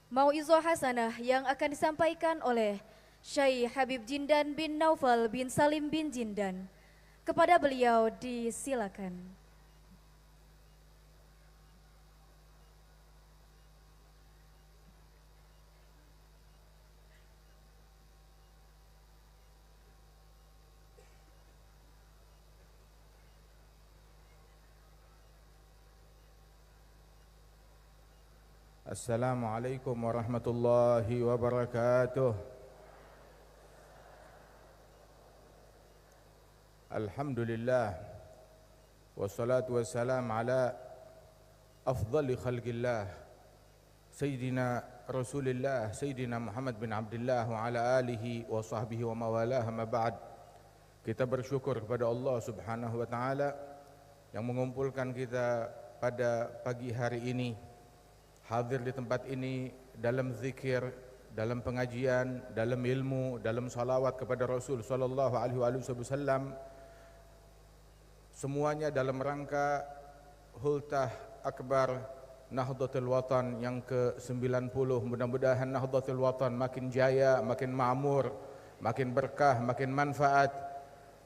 Mau'izah Hasanah yang akan disampaikan oleh Syekh Habib Jindan bin Naufal bin Salim bin Jindan. Kepada beliau disilakan. Assalamualaikum warahmatullahi wabarakatuh. Alhamdulillah wassalatu wassalam ala afdali khalqillah Sayyidina Rasulillah Sayyidina Muhammad bin Abdullah wa ala alihi wa sahbihi wa mawalah, ma ba'd. Kita bersyukur kepada Allah Subhanahu wa taala yang mengumpulkan kita pada pagi hari ini, hadir di tempat ini dalam zikir, dalam pengajian, dalam ilmu, dalam salawat kepada Rasul sallallahu alaihi wasallam, semuanya dalam rangka hultah akbar Nahdlatul Watan yang ke-90. Mudah-mudahan Nahdlatul Watan makin jaya, makin makmur, makin berkah, makin manfaat,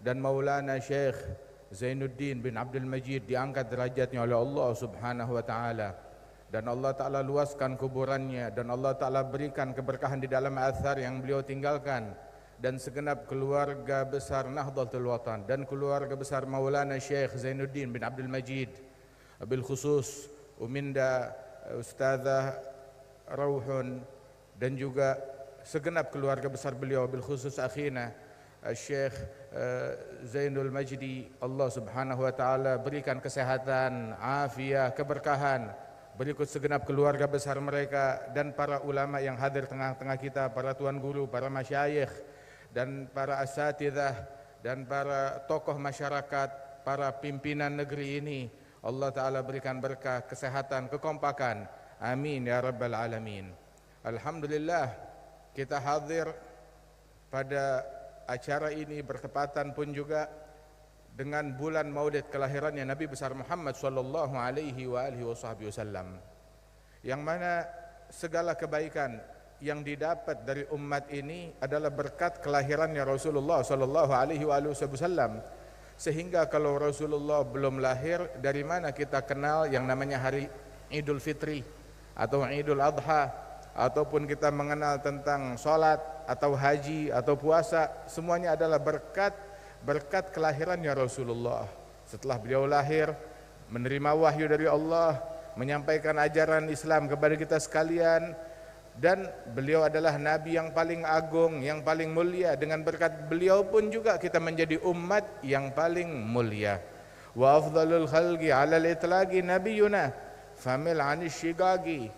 dan Maulana Syekh Zainuddin bin Abdul Majid diangkat derajatnya oleh Allah Subhanahu wa taala, dan Allah Ta'ala luaskan kuburannya, dan Allah Ta'ala berikan keberkahan di dalam athar yang beliau tinggalkan, dan segenap keluarga besar Nahdlatul Watan dan keluarga besar Maulana Syekh Zainuddin bin Abdul Majid, bil khusus Uminda Ustazah Rauhun, dan juga segenap keluarga besar beliau, bil khusus akhina Syekh Zainul Majdi. Allah Subhanahu wa taala berikan kesehatan, afiat, keberkahan. Berikut segenap keluarga besar mereka dan para ulama yang hadir tengah-tengah kita, para tuan guru, para masyayikh, dan para asatidzah, dan para tokoh masyarakat, para pimpinan negeri ini. Allah Ta'ala berikan berkah, kesehatan, kekompakan. Amin ya rabbal alamin. Alhamdulillah, kita hadir pada acara ini bertepatan pun juga dengan bulan Maulid kelahirannya Nabi besar Muhammad sallallahu alaihi wasallam, yang mana segala kebaikan yang didapat dari umat ini adalah berkat kelahirannya Rasulullah sallallahu alaihi wasallam. Sehingga kalau Rasulullah belum lahir, dari mana kita kenal yang namanya hari Idul Fitri atau Idul Adha, ataupun kita mengenal tentang sholat atau haji atau puasa? Semuanya adalah berkat kelahirannya Rasulullah. Setelah beliau lahir, menerima wahyu dari Allah, menyampaikan ajaran Islam kepada kita sekalian, dan beliau adalah Nabi yang paling agung, yang paling mulia. Dengan berkat beliau pun juga kita menjadi umat yang paling mulia. Wa afdalul khalqi alal itlaqi nabiyuna famil anis shigagi.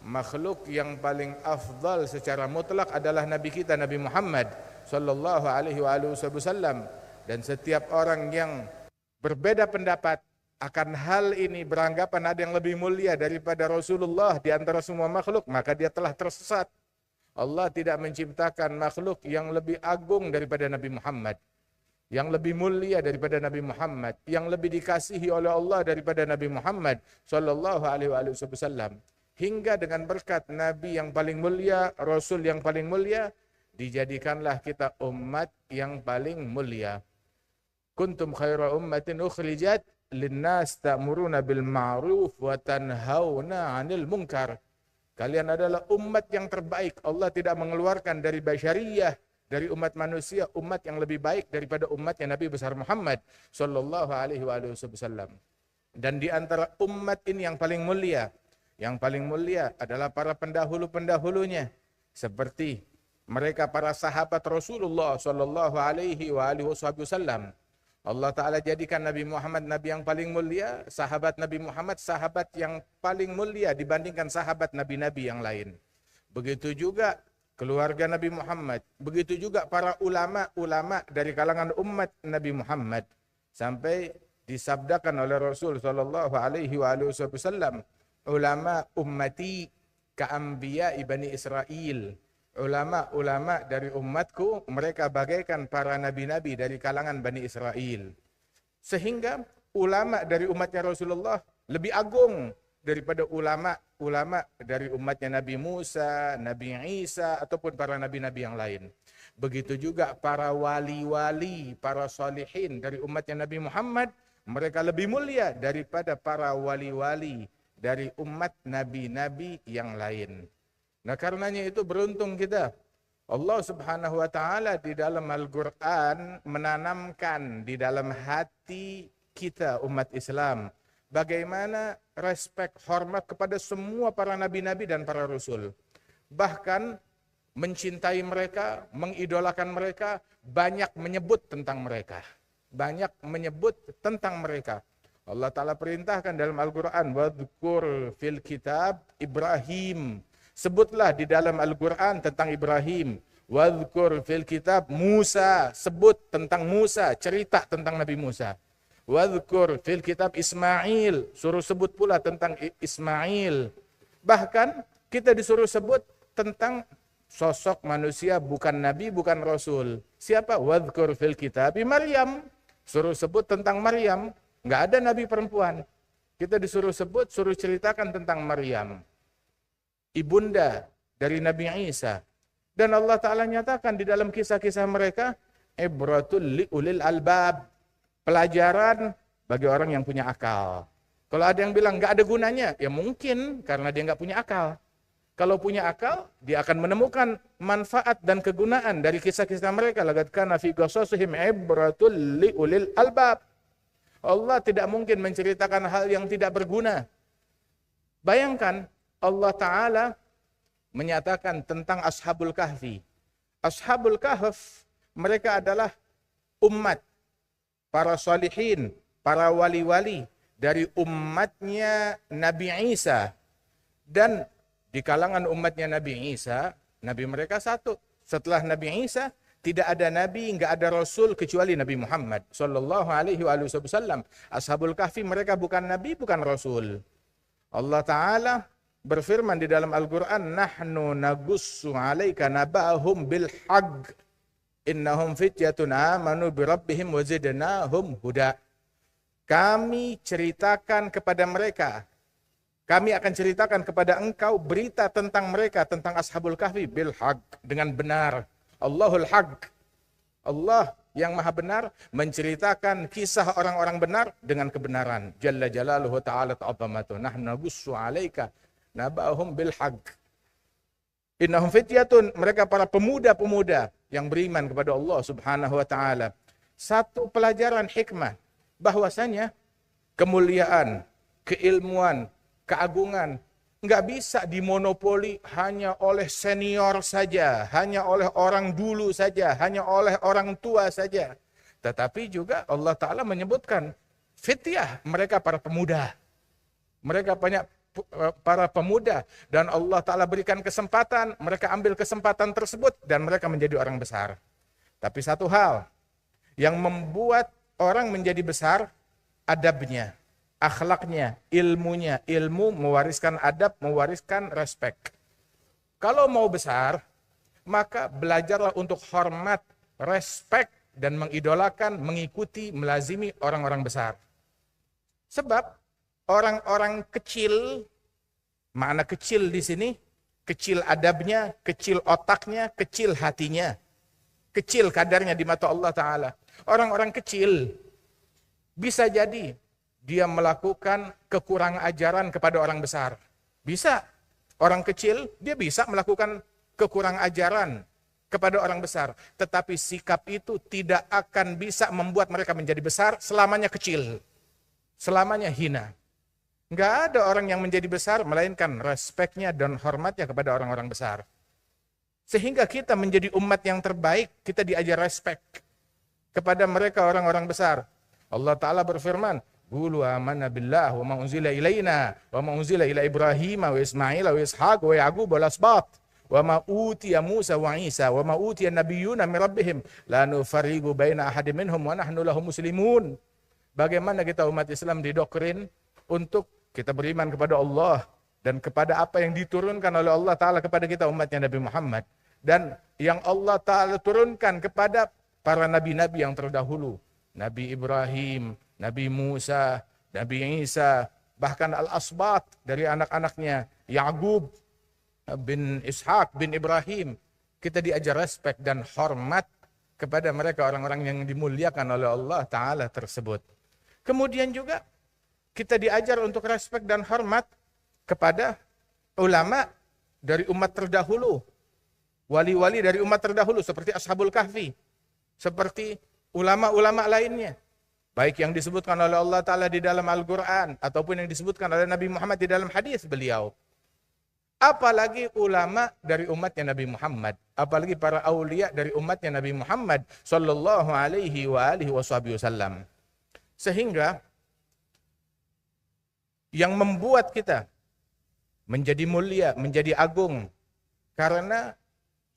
Makhluk yang paling afdal secara mutlak adalah Nabi kita, Nabi Muhammad sallallahu alaihi wasallam. Dan setiap orang yang berbeda pendapat akan hal ini, beranggapan ada yang lebih mulia daripada Rasulullah di antara semua makhluk, maka dia telah tersesat. Allah tidak menciptakan makhluk yang lebih agung daripada Nabi Muhammad, yang lebih mulia daripada Nabi Muhammad, yang lebih dikasihi oleh Allah daripada Nabi Muhammad sallallahu alaihi wasallam. Hingga dengan berkat Nabi yang paling mulia, Rasul yang paling mulia, dijadikanlah kita umat yang paling mulia. Kuntum khaira ummatin ukhrijat linnas ta'muruna bil ma'ruf wa tanhauna 'anil munkar. Kalian adalah umat yang terbaik. Allah tidak mengeluarkan dari basyariyah, dari umat manusia, umat yang lebih baik daripada umatnya Nabi besar Muhammad sallallahu alaihi wasallam. Dan di antara umat ini yang paling mulia adalah para pendahulu-pendahulunya, seperti mereka para sahabat Rasulullah sallallahu alaihi wasallam. Allah Ta'ala jadikan Nabi Muhammad Nabi yang paling mulia, sahabat Nabi Muhammad sahabat yang paling mulia dibandingkan sahabat Nabi-Nabi yang lain. Begitu juga keluarga Nabi Muhammad, begitu juga para ulama-ulama dari kalangan umat Nabi Muhammad. Sampai disabdakan oleh Rasul sallallahu alaihi wasallam, ulama ummati ka'ambiya ibani Israel. Ulama-ulama dari umatku, mereka bagaikan para nabi-nabi dari kalangan Bani Israel. Sehingga ulama dari umatnya Rasulullah lebih agung daripada ulama dari umatnya Nabi Musa, Nabi Isa, ataupun para nabi-nabi yang lain. Begitu juga para wali-wali, para salihin dari umatnya Nabi Muhammad, mereka lebih mulia daripada para wali-wali dari umat nabi-nabi yang lain. Nah, karenanya itu beruntung kita. Allah Subhanahu wa taala di dalam Al-Qur'an menanamkan di dalam hati kita umat Islam bagaimana respek, hormat kepada semua para nabi-nabi dan para rasul. Bahkan mencintai mereka, mengidolakan mereka, banyak menyebut tentang mereka. Banyak menyebut tentang mereka. Allah Ta'ala perintahkan dalam Al-Quran, وَذْكُرْ fil kitab Ibrahim. Sebutlah di dalam Al-Quran tentang Ibrahim. وَذْكُرْ fil kitab Musa. Sebut tentang Musa, cerita tentang Nabi Musa. وَذْكُرْ fil kitab Ismail. Suruh sebut pula tentang Ismail. Bahkan kita disuruh sebut tentang sosok manusia bukan Nabi, bukan Rasul. Siapa? وَذْكُرْ fil kitab Maryam. Suruh sebut tentang Maryam. Nggak ada Nabi perempuan. Kita disuruh sebut, suruh ceritakan tentang Maryam, ibunda dari Nabi Isa. Dan Allah Ta'ala nyatakan di dalam kisah-kisah mereka, ibratul li'ulil albab. Pelajaran bagi orang yang punya akal. Kalau ada yang bilang nggak ada gunanya, ya mungkin karena dia nggak punya akal. Kalau punya akal, dia akan menemukan manfaat dan kegunaan dari kisah-kisah mereka. Laqad kana fi qasasihim ibratul li'ulil albab. Allah tidak mungkin menceritakan hal yang tidak berguna. Bayangkan Allah Ta'ala menyatakan tentang Ashabul Kahfi. Ashabul Kahf, mereka adalah umat, para salihin, para wali-wali dari umatnya Nabi Isa. Dan di kalangan umatnya Nabi Isa, Nabi mereka satu. Setelah Nabi Isa, tidak ada Nabi, enggak ada Rasul kecuali Nabi Muhammad sallallahu alaihi wasallam. Ashabul Kahfi mereka bukan Nabi, bukan Rasul. Allah Ta'ala berfirman di dalam Al-Quran, nahnu nagussu alaika naba'ahum bil haqq innahum fityatun amanu bi rabbihim wa zidnahum huda. Kami ceritakan kepada mereka, kami akan ceritakan kepada engkau berita tentang mereka, tentang Ashabul Kahfi bil haqq, dengan benar. Allahul haqq, Allah yang maha benar menceritakan kisah orang-orang benar dengan kebenaran. Jalla jalaluhu ta'ala ta'azzamatu. Nahnu nagussu alaika naba'ahum bil haqq. Innahum fityatun, mereka para pemuda-pemuda yang beriman kepada Allah Subhanahu wa taala. Satu pelajaran hikmah bahwasanya kemuliaan, keilmuan, keagungan nggak bisa dimonopoli hanya oleh senior saja, hanya oleh orang dulu saja, hanya oleh orang tua saja. Tetapi juga Allah Ta'ala menyebutkan fityah, mereka para pemuda. Mereka banyak para pemuda. Dan Allah Ta'ala berikan kesempatan, mereka ambil kesempatan tersebut dan mereka menjadi orang besar. Tapi satu hal yang membuat orang menjadi besar, adabnya, akhlaknya, ilmunya. Ilmu mewariskan adab, mewariskan respek. Kalau mau besar, maka belajarlah untuk hormat, respek, dan mengidolakan, mengikuti, melazimi orang-orang besar. Sebab orang-orang kecil, makna kecil di sini, kecil adabnya, kecil otaknya, kecil hatinya, kecil kadarnya di mata Allah Ta'ala. Orang-orang kecil bisa jadi dia melakukan kekurangan ajaran kepada orang besar. Bisa. Orang kecil, dia bisa melakukan kekurangan ajaran kepada orang besar. Tetapi sikap itu tidak akan bisa membuat mereka menjadi besar selamanya kecil. Selamanya hina. Enggak ada orang yang menjadi besar, melainkan respeknya dan hormatnya kepada orang-orang besar. Sehingga kita menjadi umat yang terbaik, kita diajar respek kepada mereka orang-orang besar. Allah Ta'ala berfirman, Qulu amanna billah wa ma unzila ilaina wa ma unzila ila Ibrahim wa Ismail wa Ishaq wa Yaqub wal asbat wa ma utiya Musa wa Isa wa ma utiya nabiyyuna min rabbihim la nufarriqu baina ahadin minhum wa nahnu lahu muslimun. Bagaimana kita umat Islam didoktrin untuk kita beriman kepada Allah dan kepada apa yang diturunkan oleh Allah Ta'ala kepada kita umatnya Nabi Muhammad, dan yang Allah Ta'ala turunkan kepada para nabi-nabi yang terdahulu, Nabi Ibrahim, Nabi Musa, Nabi Isa, bahkan al-asbat dari anak-anaknya Ya'qub bin Ishaq bin Ibrahim. Kita diajar respek dan hormat kepada mereka, orang-orang yang dimuliakan oleh Allah Ta'ala tersebut. Kemudian juga kita diajar untuk respek dan hormat kepada ulama dari umat terdahulu, wali-wali dari umat terdahulu seperti Ashabul Kahfi, seperti ulama-ulama lainnya, baik yang disebutkan oleh Allah Ta'ala di dalam Al-Quran ataupun yang disebutkan oleh Nabi Muhammad di dalam hadis beliau. Apalagi ulama dari umatnya Nabi Muhammad, apalagi para aulia dari umatnya Nabi Muhammad sallallahu alaihi wa alihi wasallam. Sehingga yang membuat kita menjadi mulia, menjadi agung, karena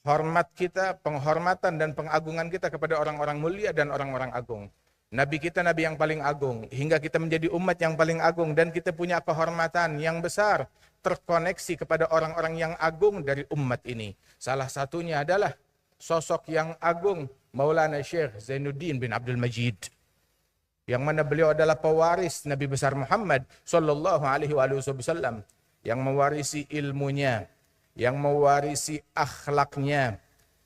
hormat kita, penghormatan dan pengagungan kita kepada orang-orang mulia dan orang-orang agung. Nabi kita Nabi yang paling agung, hingga kita menjadi umat yang paling agung, dan kita punya kehormatan yang besar, terkoneksi kepada orang-orang yang agung dari umat ini. Salah satunya adalah sosok yang agung, Maulana Syekh Zainuddin bin Abdul Majid, yang mana beliau adalah pewaris Nabi besar Muhammad sallallahu alaihi wasallam, yang mewarisi ilmunya, yang mewarisi akhlaknya,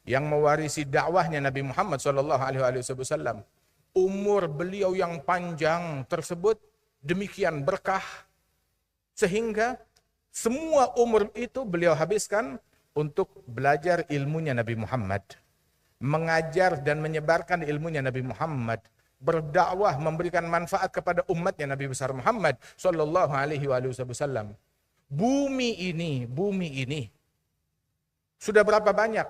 yang mewarisi dakwahnya Nabi Muhammad sallallahu alaihi wasallam. Umur beliau yang panjang tersebut demikian berkah, sehingga semua umur itu beliau habiskan untuk belajar ilmunya Nabi Muhammad, mengajar dan menyebarkan ilmunya Nabi Muhammad, berdakwah, memberikan manfaat kepada umatnya Nabi besar Muhammad sallallahu alaihi wasallam. Bumi ini sudah berapa banyak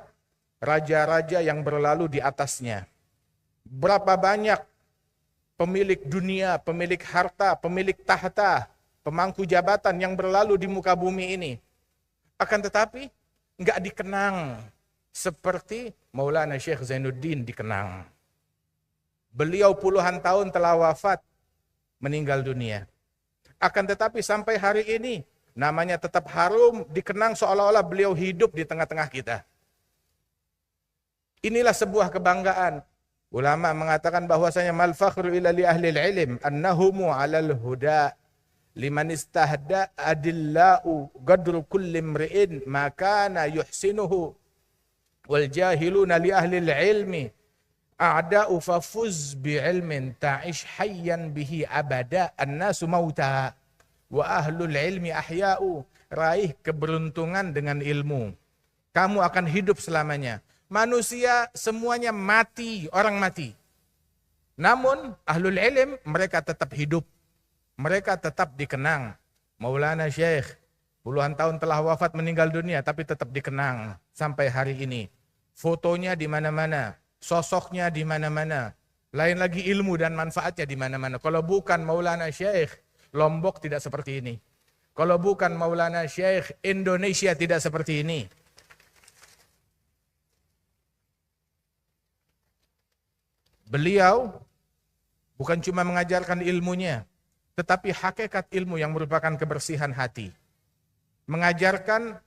raja-raja yang berlalu di atasnya. Berapa banyak pemilik dunia, pemilik harta, pemilik tahta, pemangku jabatan yang berlalu di muka bumi ini. Akan tetapi enggak dikenang seperti Maulana Syekh Zainuddin dikenang. Beliau puluhan tahun telah wafat, meninggal dunia. Akan tetapi sampai hari ini namanya tetap harum, dikenang seolah-olah beliau hidup di tengah-tengah kita. Inilah sebuah kebanggaan. Ulama mengatakan bahwasanya mal fakhru ila li ahli ilm annahumu 'alal huda liman istahda adillau qadru kulli imri'in ma kana yuhsinuhu wal jahiluna li ahli ilmi a'da'u fafuz bi ilmin ta'ish hayyan bihi abada annasu mauta wa ahlul ilmi ahya'u. Raih keberuntungan dengan ilmu, kamu akan hidup selamanya. Manusia semuanya mati, orang mati. Namun ahlul ilm mereka tetap hidup, mereka tetap dikenang. Maulana Syekh puluhan tahun telah wafat, meninggal dunia, tapi tetap dikenang sampai hari ini. Fotonya di mana-mana, sosoknya di mana-mana. Lain lagi ilmu dan manfaatnya di mana-mana. Kalau bukan Maulana Syekh, Lombok tidak seperti ini. Kalau bukan Maulana Syekh, Indonesia tidak seperti ini. Beliau bukan cuma mengajarkan ilmunya, tetapi hakikat ilmu yang merupakan kebersihan hati. Mengajarkan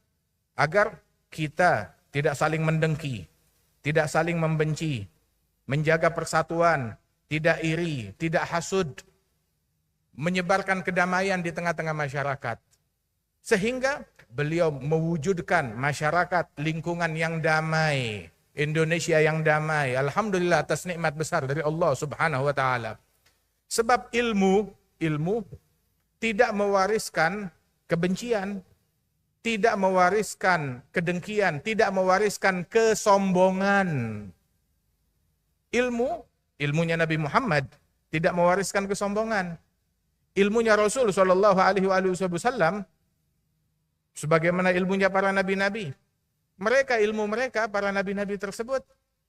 agar kita tidak saling mendengki, tidak saling membenci, menjaga persatuan, tidak iri, tidak hasud, menyebarkan kedamaian di tengah-tengah masyarakat. Sehingga beliau mewujudkan masyarakat, lingkungan yang damai, Indonesia yang damai. Alhamdulillah atas nikmat besar dari Allah Subhanahu wa taala. Sebab ilmu tidak mewariskan kebencian, tidak mewariskan kedengkian, tidak mewariskan kesombongan. Ilmunya Nabi Muhammad tidak mewariskan kesombongan. Ilmunya Rasul sallallahu alaihi wasallam sebagaimana ilmunya para nabi-nabi. Ilmu mereka, para nabi-nabi tersebut.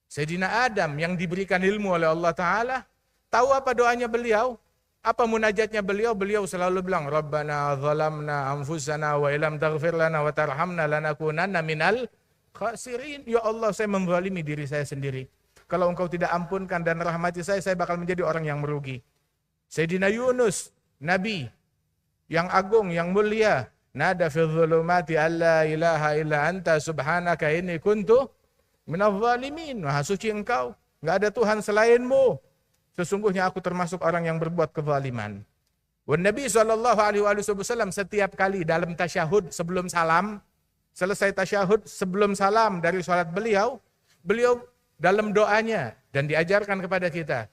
Sayyidina Adam yang diberikan ilmu oleh Allah Ta'ala, tahu apa doanya beliau? Apa munajatnya beliau? Beliau selalu bilang, Rabbana zalamna anfusana wa ilam taghfir lana wa tarhamna lanakunanna minal khasirin. Ya Allah, saya menzalimi diri saya sendiri. Kalau engkau tidak ampunkan dan rahmati saya bakal menjadi orang yang merugi. Sayyidina Yunus, Nabi yang agung, yang mulia, nada fi dhulumati alla ilaha illa anta subhanaka inni kuntu minadh dhalimin. Maha suci engkau, enggak ada Tuhan selainmu. Sesungguhnya aku termasuk orang yang berbuat kezaliman. Wan Nabi SAW setiap kali dalam tasyahud sebelum salam, selesai tasyahud sebelum salam dari salat beliau dalam doanya dan diajarkan kepada kita,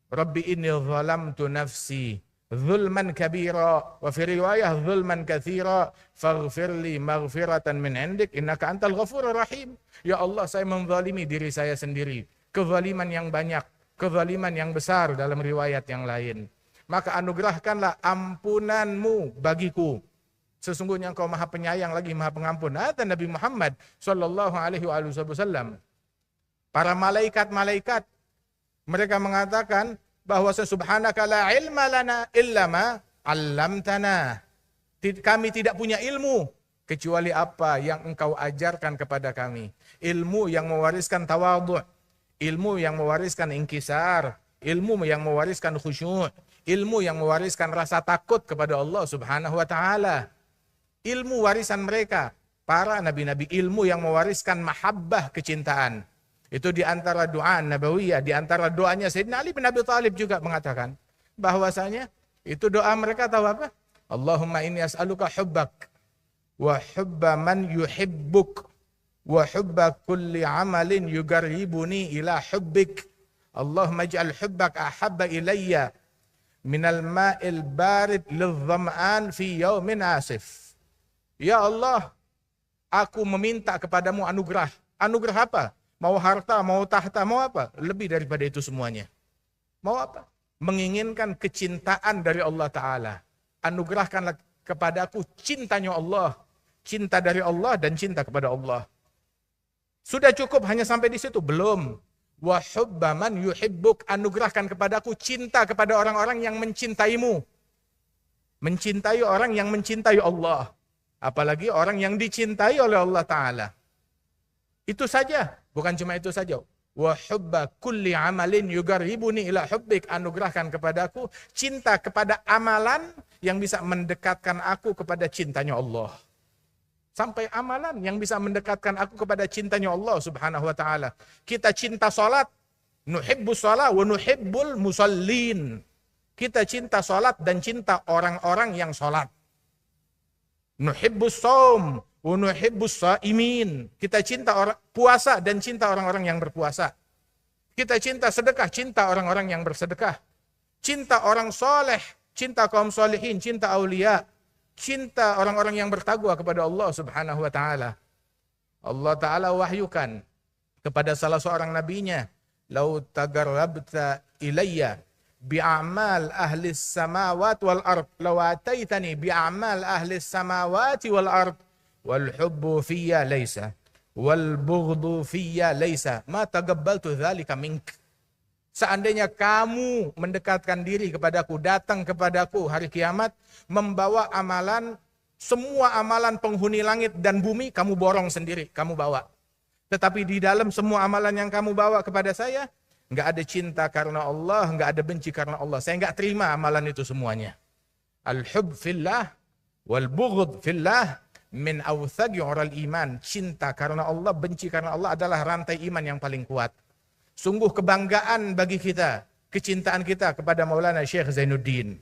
Rabbi inni zalamtu nafsi zulman kabira wa fi riwayah zulman katsira faghfirli maghfiratan min indik innaka antal ghafurur rahim. Ya Allah, saya menzalimi diri saya sendiri, kezaliman yang banyak, kezaliman yang besar dalam riwayat yang lain. Maka anugerahkanlah ampunanmu bagiku. Sesungguhnya engkau maha penyayang lagi maha pengampun. Kata Nabi Muhammad sallallahu alaihi wasallam. Para malaikat-malaikat mereka mengatakan bahwa subhanaka la ilma lana illa ma 'allamtana. Kami tidak punya ilmu kecuali apa yang engkau ajarkan kepada kami. Ilmu yang mewariskan tawadhu', ilmu yang mewariskan inkisar, ilmu yang mewariskan khusyuk, ilmu yang mewariskan rasa takut kepada Allah Subhanahu wa taala. Ilmu warisan mereka, para nabi-nabi, ilmu yang mewariskan mahabbah, kecintaan. Itu di antara doa nabawiyah, di antara doanya Sayyidina Ali bin Abi Thalib juga mengatakan bahwasanya itu doa mereka tahu apa? Allahumma inni as'aluka hubbak wa hubba man yuhibbuk wa hubba kulli amalin yugarribuni ila hubbik. Allahumma ij'al hubbak ahabba ilayya minal ma'il barid lidh-dhama'an fi yaumin asif. Ya Allah, aku meminta kepadamu anugerah. Anugerah apa? Mau harta, mau tahta, mau apa? Lebih daripada itu semuanya. Mau apa? Menginginkan kecintaan dari Allah Ta'ala. Anugerahkanlah kepadaku cintanya Allah. Cinta dari Allah dan cinta kepada Allah. Sudah cukup hanya sampai di situ? Belum. Wa hubba man yuhibbuk, anugerahkan kepadaku cinta kepada orang-orang yang mencintaimu. Mencintai orang yang mencintai Allah. Apalagi orang yang dicintai oleh Allah Ta'ala. Itu saja, bukan cuma itu saja. Wa hubba kulli amalin yugarribuni ila hubbik, anugerahkan kepadaku cinta kepada amalan yang bisa mendekatkan aku kepada cintanya Allah. Sampai amalan yang bisa mendekatkan aku kepada cintanya Allah Subhanahu wa taala. Kita cinta salat, nuhibbus shalah wa nuhibbul musallin. Kita cinta salat dan cinta orang-orang yang salat. Nuhibbus shaum wa nuhibbus shaimin. Kita cinta puasa dan cinta orang-orang yang berpuasa. Kita cinta sedekah, cinta orang-orang yang bersedekah. Cinta orang soleh, cinta kaum solehin, cinta aulia. Cinta orang-orang yang bertakwa kepada Allah Subhanahu wa taala. Allah Ta'ala wahyukan kepada salah seorang nabinya, "Lau tagarrabta ilayya bi'amal ahli samawati wal ard, law ataitani bi'amal ahli samawati wal ard, wal hubbu fiyya laysa, wal bughdu fiyya laysa, ma taqabbaltu dzalika mink." Seandainya kamu mendekatkan diri kepadaku, datang kepadaku hari kiamat, membawa amalan, semua amalan penghuni langit dan bumi, kamu borong sendiri, kamu bawa. Tetapi di dalam semua amalan yang kamu bawa kepada saya, nggak ada cinta karena Allah, nggak ada benci karena Allah. Saya nggak terima amalan itu semuanya. Al-hub fillah, wal bughd fillah, min awthaqi ural iman. Cinta karena Allah, benci karena Allah adalah rantai iman yang paling kuat. Sungguh kebanggaan bagi kita, kecintaan kita kepada Maulana Syekh Zainuddin,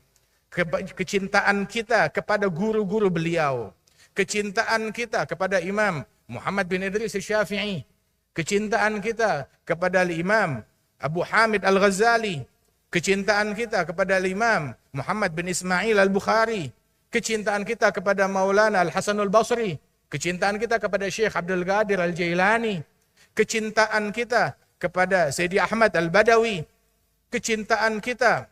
kecintaan kita kepada guru-guru beliau, kecintaan kita kepada Imam Muhammad bin Idris Syafi'i, kecintaan kita kepada Imam Abu Hamid Al-Ghazali, kecintaan kita kepada Imam Muhammad bin Ismail Al-Bukhari, kecintaan kita kepada Maulana Al-Hasanul Basri, kecintaan kita kepada Syekh Abdul Qadir Al-Jailani, kecintaan kita kepada Sayyidi Ahmad Al-Badawi, kecintaan kita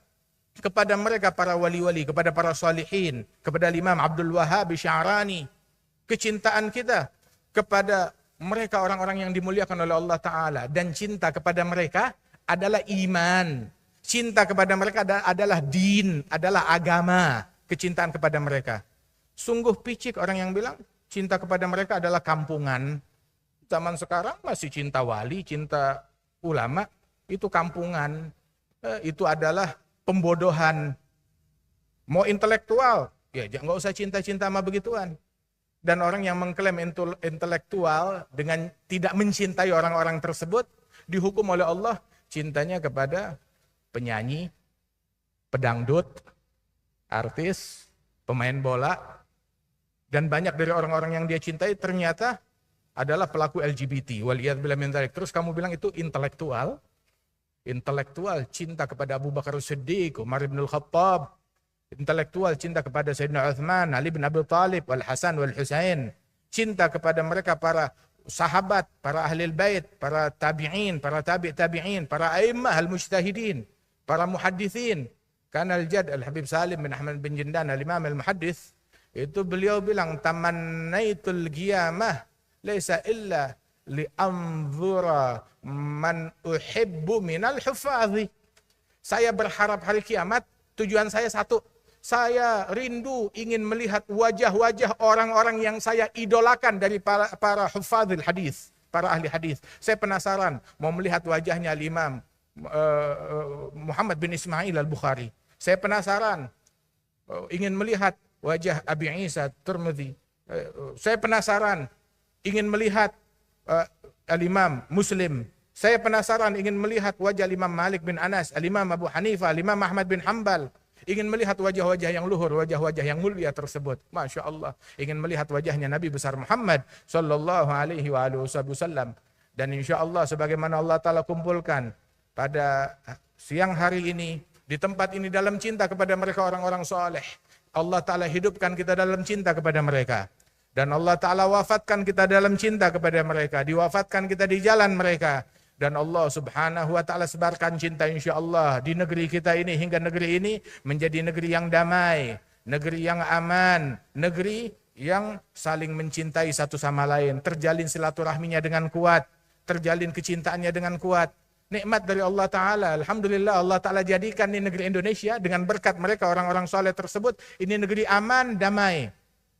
kepada mereka para wali-wali, kepada para salihin, kepada Imam Abdul Wahhab Sya'rani, kecintaan kita kepada mereka orang-orang yang dimuliakan oleh Allah Ta'ala, dan cinta kepada mereka adalah iman, cinta kepada mereka adalah din, adalah agama, kecintaan kepada mereka. Sungguh picik orang yang bilang cinta kepada mereka adalah kampungan. Zaman sekarang masih cinta wali, cinta ulama, itu kampungan, itu adalah pembodohan. Mau intelektual, ya nggak usah cinta-cinta sama begituan. Dan orang yang mengklaim intelektual dengan tidak mencintai orang-orang tersebut, dihukum oleh Allah cintanya kepada penyanyi, pedangdut, artis, pemain bola, dan banyak dari orang-orang yang dia cintai ternyata adalah pelaku LGBT. Waliyadzubillah min dzalik. Terus kamu bilang itu intelektual cinta kepada Abu Bakar Siddiq, Umar bin Al-Khattab, intelektual cinta kepada Sayyidina Uthman, Ali bin Abi Thalib, Wal Hasan wal Husain, cinta kepada mereka para sahabat, para ahli bait, para tabi'in, para tabi'in, para a'immah al-mujtahidin, para muhaddithin. Karena Al-Jad Al-Habib Salim bin Ahmad bin Jindan Al-Imam Al-Muhaddits, itu beliau bilang tamannaitul qiyamah laisa illa li anzura man uhibbu minal hufadhi. Saya berharap hari kiamat, tujuan saya satu, saya rindu ingin melihat wajah-wajah orang-orang yang saya idolakan dari para hufadhil hadis, para ahli hadis. Saya penasaran mau melihat wajahnya Imam Muhammad bin Ismail Al-Bukhari. Saya penasaran ingin melihat wajah Abi Isa Tirmidzi. Saya penasaran ingin melihat Al-Imam Muslim. Saya penasaran ingin melihat wajah Imam Malik bin Anas, Al-Imam Abu Hanifah, Al-Imam Ahmad bin Hanbal. Ingin melihat wajah-wajah yang luhur, wajah-wajah yang mulia tersebut. Masya Allah. Ingin melihat wajahnya Nabi besar Muhammad sallallahu alaihi wasallam. Dan insya Allah sebagaimana Allah Ta'ala kumpulkan pada siang hari ini, di tempat ini dalam cinta kepada mereka orang-orang soleh. Allah Ta'ala hidupkan kita dalam cinta kepada mereka. Dan Allah Ta'ala wafatkan kita dalam cinta kepada mereka. Diwafatkan kita di jalan mereka. Dan Allah Subhanahu wa Ta'ala sebarkan cinta insya Allah di negeri kita ini, hingga negeri ini menjadi negeri yang damai, negeri yang aman, negeri yang saling mencintai satu sama lain, terjalin silaturahminya dengan kuat, terjalin kecintaannya dengan kuat. Nikmat dari Allah Ta'ala. Alhamdulillah Allah Ta'ala jadikan ini negeri Indonesia dengan berkat mereka orang-orang soleh tersebut. Ini negeri aman, damai.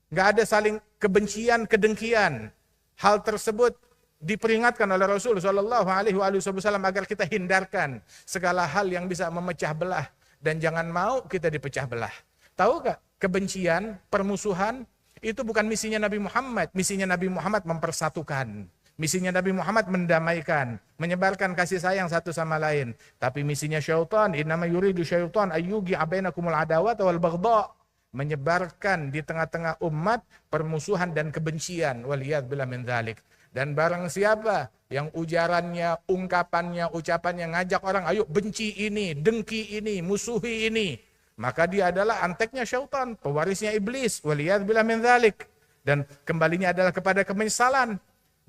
Nggak ada saling kebencian, kedengkian. Hal tersebut diperingatkan oleh Rasul Shallallahu Alaihi Wasallam agar kita hindarkan segala hal yang bisa memecah belah. Dan jangan mau kita dipecah belah. Tahu gak? Kebencian, permusuhan, itu bukan misinya Nabi Muhammad. Misinya Nabi Muhammad mempersatukan. Misinya Nabi Muhammad mendamaikan, menyebarkan kasih sayang satu sama lain. Tapi misinya syaitan, innama yuridu syaitan ayyugi'a bainakumul adawata wal baghdha, menyebarkan di tengah-tengah umat permusuhan dan kebencian. Waliyadzubillah min dzalik. Dan barang siapa yang ujarannya, ungkapannya, ucapannya ngajak orang, ayo benci ini, dengki ini, musuhi ini, maka dia adalah anteknya syaitan, pewarisnya iblis. Waliyadzubillah min dzalik. Dan kembalinya adalah kepada kemenyesalan.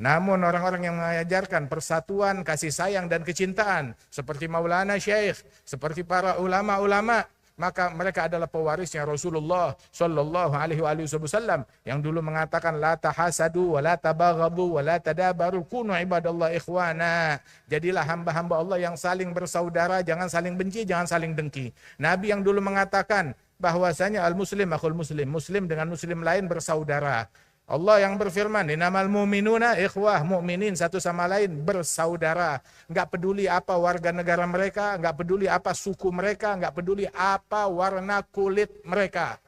Namun orang-orang yang mengajarkan persatuan, kasih sayang dan kecintaan seperti Maulana Syekh, seperti para ulama-ulama, maka mereka adalah pewarisnya Rasulullah sallallahu alaihi wasallam yang dulu mengatakan la tahasadu wa la tabaghadu wa la tadabaru kunu ibadallah ikhwana. Jadilah hamba-hamba Allah yang saling bersaudara, jangan saling benci, jangan saling dengki. Nabi yang dulu mengatakan bahwasanya al-muslim akhul muslim, muslim dengan muslim lain bersaudara. Allah yang berfirman, innamal mu'minuna ikhwah, mukminin satu sama lain bersaudara. Enggak peduli apa warga negara mereka, enggak peduli apa suku mereka, enggak peduli apa warna kulit mereka.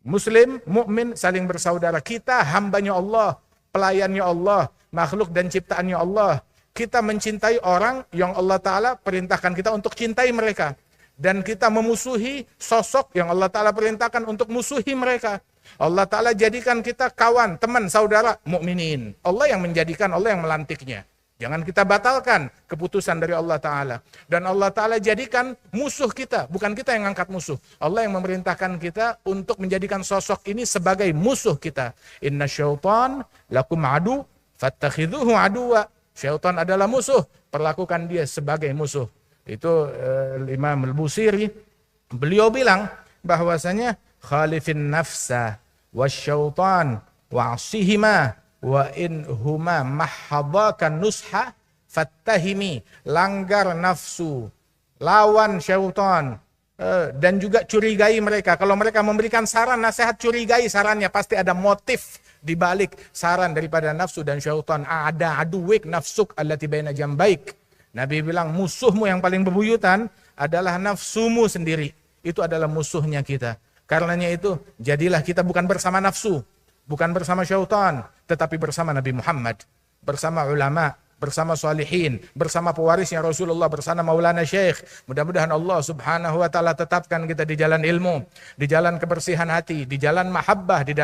Muslim, mukmin saling bersaudara. Kita hambanya Allah, pelayannya Allah, makhluk dan ciptaannya Allah. Kita mencintai orang yang Allah Ta'ala perintahkan kita untuk cintai mereka. Dan kita memusuhi sosok yang Allah Ta'ala perintahkan untuk musuhi mereka. Allah Ta'ala jadikan kita kawan, teman, saudara, mukminin. Allah yang menjadikan, Allah yang melantiknya. Jangan kita batalkan keputusan dari Allah Ta'ala. Dan Allah Ta'ala jadikan musuh kita, bukan kita yang angkat musuh. Allah yang memerintahkan kita untuk menjadikan sosok ini sebagai musuh kita. Inna syaitan lakum adu, fattakhidhuhu aduwa. Syaitan adalah musuh, perlakukan dia sebagai musuh. Itu Imam Al-Busiri, beliau bilang bahwasanya khalifin nafsa wasyaitan wa'asihima wa in huma mahadaka nusha fattahimi. Langgar nafsu, lawan syaitan, dan juga curigai mereka. Kalau mereka memberikan saran, nasihat, curigai sarannya, pasti ada motif di balik saran daripada nafsu dan syaitan. Ada aduwik nafsuk allati baina jambaik. Nabi bilang musuhmu yang paling bebuyutan adalah nafsumu sendiri. Itu adalah musuhnya kita. Karenanya itu, jadilah kita bukan bersama nafsu, bukan bersama syaitan, tetapi bersama Nabi Muhammad, bersama ulama, bersama salihin, bersama pewarisnya Rasulullah, bersama Maulana Syekh. Mudah-mudahan Allah Subhanahu wa taala tetapkan kita di jalan ilmu, di jalan kebersihan hati, di jalan mahabbah, di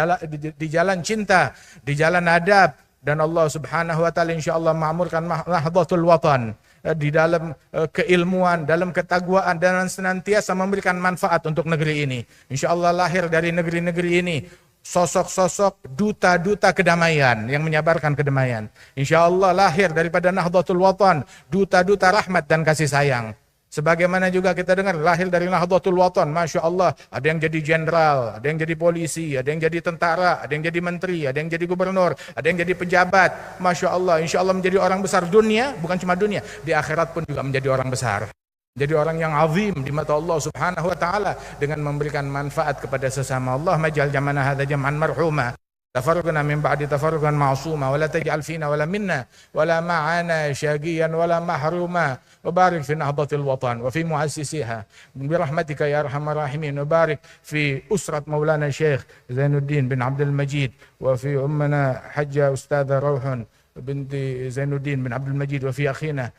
jalan cinta, di jalan adab, dan Allah Subhanahu wa taala insyaallah ma'murkan Nahdlatul Watan di dalam keilmuan, dalam ketagwaan, dan senantiasa memberikan manfaat untuk negeri ini. InsyaAllah lahir dari negeri-negeri ini sosok-sosok duta-duta kedamaian yang menyabarkan kedamaian. InsyaAllah lahir daripada Nahdlatul Watan duta-duta rahmat dan kasih sayang. Sebagaimana juga kita dengar lahir dari Nahdlatul Watan, Masya Allah, ada yang jadi jenderal, ada yang jadi polisi, ada yang jadi tentara, ada yang jadi menteri, ada yang jadi gubernur, ada yang jadi pejabat. Masya Allah, insya Allah menjadi orang besar dunia, bukan cuma dunia, di akhirat pun juga menjadi orang besar. Jadi orang yang azim di mata Allah Subhanahu wa taala dengan memberikan manfaat kepada sesama. Allah maj'al jamana hadza jam'an marhuma. تفرقنا من بعد تفرقا معصوما ولا تجعل فينا ولا منا ولا معنا شاقيا ولا محروما وبارك في نهضة الوطن وفي مؤسسيها برحمتك يا أرحم الراحمين وبارك في أسرة مولانا الشيخ زين الدين بن عبد المجيد وفي أمنا حجة أستاذة روح بنت زين الدين بن عبد المجيد وفي أخينا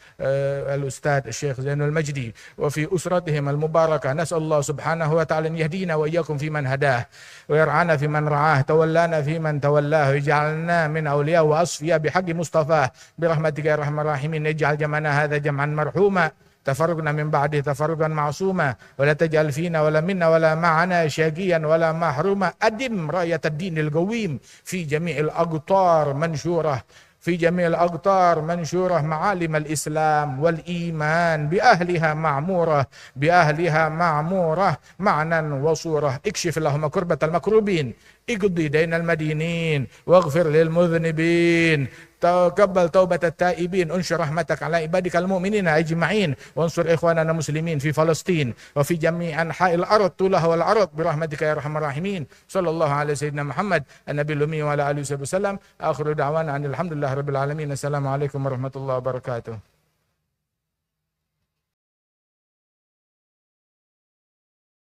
الأستاذ الشيخ زين المجدي وفي أسرتهم المباركة. نسأل الله سبحانه وتعالى أن يهدينا وإياكم في من هداه ويرعانا في من رعاه تولانا في من تولاه ويجعلنا من أولياء وأصفياء بحق مصطفاه برحمتك يا أرحم الراحمين. اجعل جمعنا هذا جمعا مرحوما تفرقنا من بعده تفرقا معصوما ولا تجعل فينا ولا منا ولا معنا شاقيا ولا محروما. أدم راية الدين القويم في جميع الأقطار منشورة في جميع الأقطار منشورة معالم الإسلام والإيمان بأهلها معمورة معنى وصورة. اكشف اللهم كربة المكروبين اقضي دين المدينين واغفر للمذنبين تقبل توبة التائبين انشر رحمتك على عبادك المؤمنين أجمعين وانصر إخواننا المسلمين في فلسطين وفي جميع أنحاء الأرض طولها والعرض برحمتك يا أرحم الراحمين. صلى الله على سيدنا محمد النبي الأمي وعلى آله وصحبه وسلم. آخر دعوانا أن الحمد لله رب العالمين. السلام عليكم ورحمة الله وبركاته.